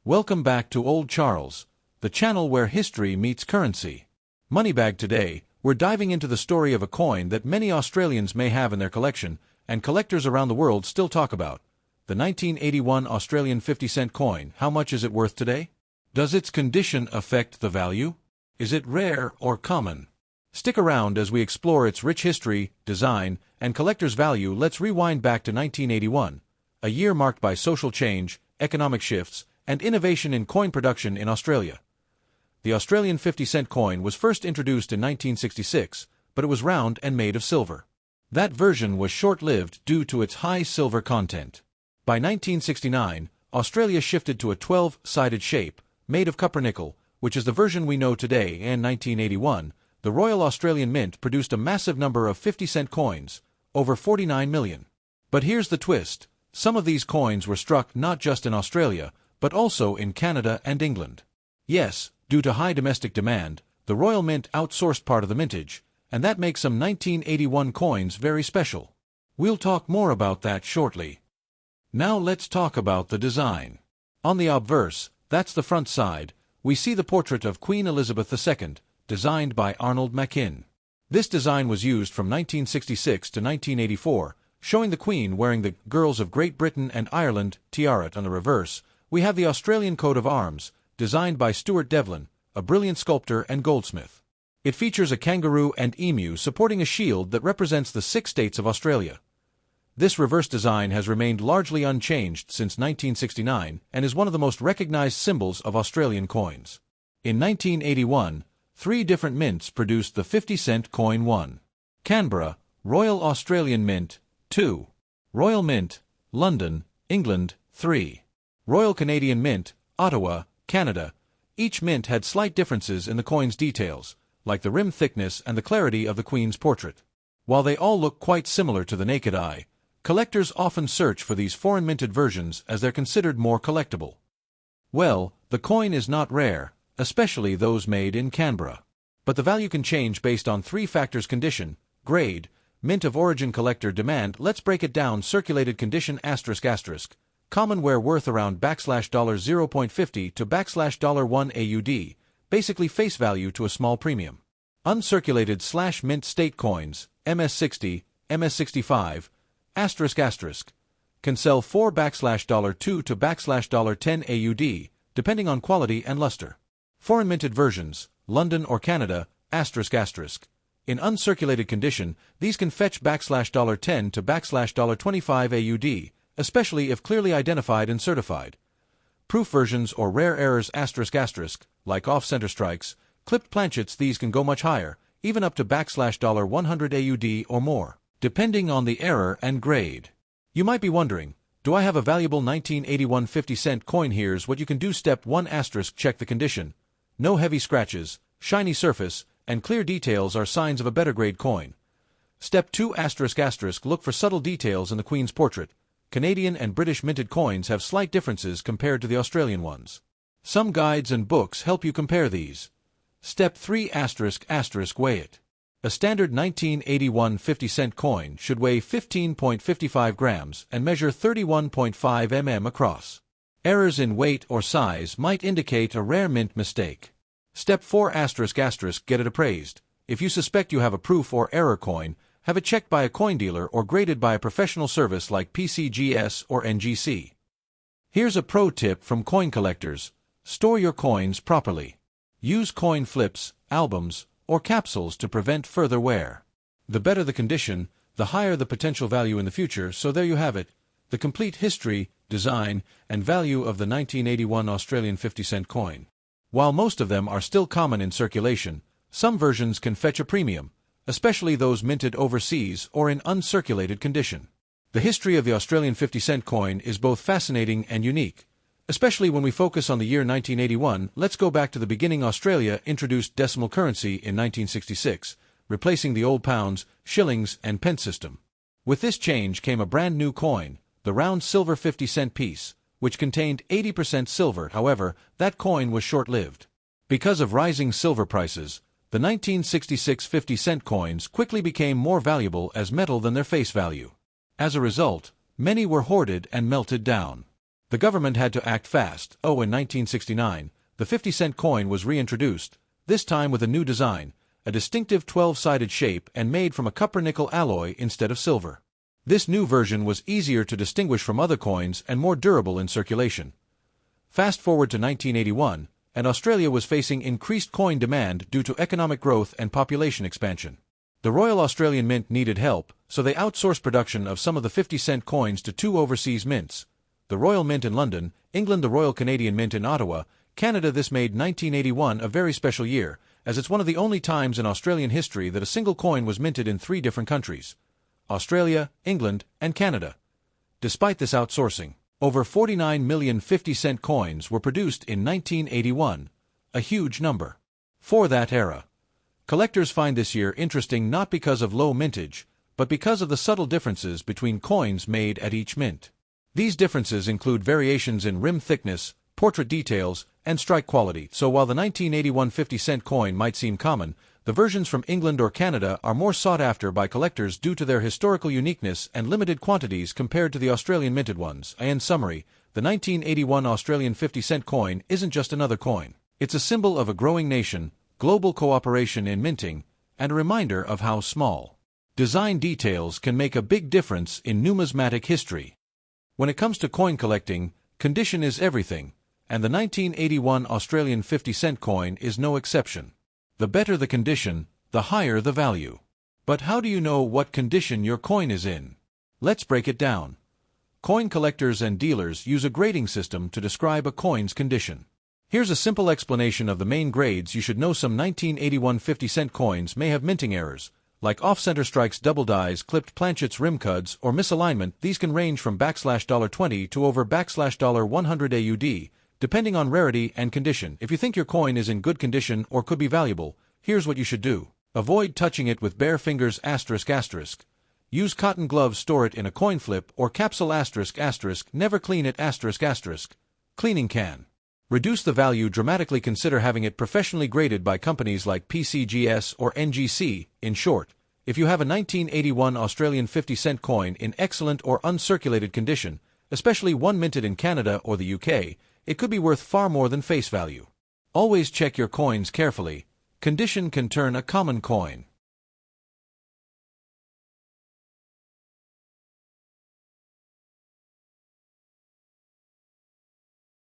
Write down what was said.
Welcome back to Old Charles, the channel where history meets currency. Moneybag today, we're diving into the story of a coin that many Australians may have in their collection, and collectors around the world still talk about. The 1981 Australian 50-cent coin. How much is it worth today? Does its condition affect the value? Is it rare or common? Stick around as we explore its rich history, design, and collector's value. Let's rewind back to 1981, a year marked by social change, economic shifts, and innovation in coin production in Australia. The Australian 50-cent coin was first introduced in 1966, but it was round and made of silver. That version was short-lived due to its high silver content. By 1969, Australia shifted to a 12-sided shape, made of copper-nickel, which is the version we know today. In 1981, the Royal Australian Mint produced a massive number of 50-cent coins, over 49 million. But here's the twist. Some of these coins were struck not just in Australia, but also in Canada and England. Yes, due to high domestic demand, the Royal Mint outsourced part of the mintage, and that makes some 1981 coins very special. We'll talk more about that shortly. Now let's talk about the design. On the obverse, that's the front side, we see the portrait of Queen Elizabeth II, designed by Arnold Machin. This design was used from 1966 to 1984, showing the Queen wearing the Girls of Great Britain and Ireland tiara. On the reverse, we have the Australian coat of arms, designed by Stuart Devlin, a brilliant sculptor and goldsmith. It features a kangaroo and emu supporting a shield that represents the 6 states of Australia. This reverse design has remained largely unchanged since 1969 and is one of the most recognized symbols of Australian coins. In 1981, 3 different mints produced the 50-cent coin. 1. Canberra, Royal Australian Mint. 2. Royal Mint, London, England. 3. Royal Canadian Mint, Ottawa, Canada. Each mint had slight differences in the coin's details, like the rim thickness and the clarity of the Queen's portrait. While they all look quite similar to the naked eye, collectors often search for these foreign minted versions as they're considered more collectible. Well, the coin is not rare, especially those made in Canberra. But the value can change based on 3 factors: condition, grade, mint of origin, collector demand. Let's break it down. Circulated condition ***. Common wear worth around $0.50 to $1 AUD, basically face value to a small premium. Uncirculated /mint state coins, MS60, MS65, ***, can sell for $2 to $10 AUD, depending on quality and luster. Foreign minted versions, London or Canada, ***. In uncirculated condition, these can fetch $10 to $25 AUD, especially if clearly identified and certified. Proof versions or rare errors ***, like off-center strikes, clipped planchets, these can go much higher, even up to $100 AUD or more, depending on the error and grade. You might be wondering, do I have a valuable 1981 50-cent coin? Here's what you can do. Step 1 ***, check the condition. No heavy scratches, shiny surface, and clear details are signs of a better grade coin. Step 2 ***, look for subtle details in the Queen's portrait. Canadian and British minted coins have slight differences compared to the Australian ones. Some guides and books help you compare these. Step 3 ***, weigh it. A standard 1981 50-cent coin should weigh 15.55 grams and measure 31.5 mm across. Errors in weight or size might indicate a rare mint mistake. Step 4 ***, get it appraised. If you suspect you have a proof or error coin, have it checked by a coin dealer or graded by a professional service like PCGS or NGC. Here's a pro tip from coin collectors. Store your coins properly. Use coin flips, albums, or capsules to prevent further wear. The better the condition, the higher the potential value in the future. So there you have it, the complete history, design, and value of the 1981 Australian 50-cent coin. While most of them are still common in circulation, some versions can fetch a premium, especially those minted overseas or in uncirculated condition. The history of the Australian 50-cent coin is both fascinating and unique, especially when we focus on the year 1981. Let's go back to the beginning. Australia introduced decimal currency in 1966, replacing the old pounds, shillings, and pence system. With this change came a brand new coin, the round silver 50-cent piece, which contained 80% silver. However, that coin was short-lived. Because of rising silver prices, the 1966 50-cent coins quickly became more valuable as metal than their face value. As a result, many were hoarded and melted down. The government had to act fast. In 1969, the 50-cent coin was reintroduced, this time with a new design, a distinctive 12-sided shape and made from a copper-nickel alloy instead of silver. This new version was easier to distinguish from other coins and more durable in circulation. Fast forward to 1981, and Australia was facing increased coin demand due to economic growth and population expansion. The Royal Australian Mint needed help, so they outsourced production of some of the 50-cent coins to two overseas mints. The Royal Mint in London, England, the Royal Canadian Mint in Ottawa, Canada. This made 1981 a very special year, as it's one of the only times in Australian history that a single coin was minted in three different countries: Australia, England, and Canada. Despite this outsourcing, over 49 million 50-cent coins were produced in 1981, a huge number. For that era, collectors find this year interesting not because of low mintage, but because of the subtle differences between coins made at each mint. These differences include variations in rim thickness, portrait details, and strike quality. So while the 1981 50-cent coin might seem common, the versions from England or Canada are more sought after by collectors due to their historical uniqueness and limited quantities compared to the Australian minted ones. In summary, the 1981 Australian 50-cent coin isn't just another coin. It's a symbol of a growing nation, global cooperation in minting, and a reminder of how small design details can make a big difference in numismatic history. When it comes to coin collecting, condition is everything, and the 1981 Australian 50-cent coin is no exception. The better the condition, the higher the value. But how do you know what condition your coin is in? Let's break it down. Coin collectors and dealers use a grading system to describe a coin's condition. Here's a simple explanation of the main grades you should know. Some 1981 50-cent coins may have minting errors, like off-center strikes, double dies, clipped planchets, rim cuts, or misalignment. These can range from $20 to over $100 AUD, depending on rarity and condition. If you think your coin is in good condition or could be valuable, here's what you should do. Avoid touching it with bare fingers. Use cotton gloves. Store it in a coin flip or capsule. Never clean it. Cleaning can reduce the value dramatically. Consider having it professionally graded by companies like PCGS or NGC. In short, if you have a 1981 Australian 50-cent coin in excellent or uncirculated condition, especially one minted in Canada or the UK, it could be worth far more than face value. Always check your coins carefully. Condition can turn a common coin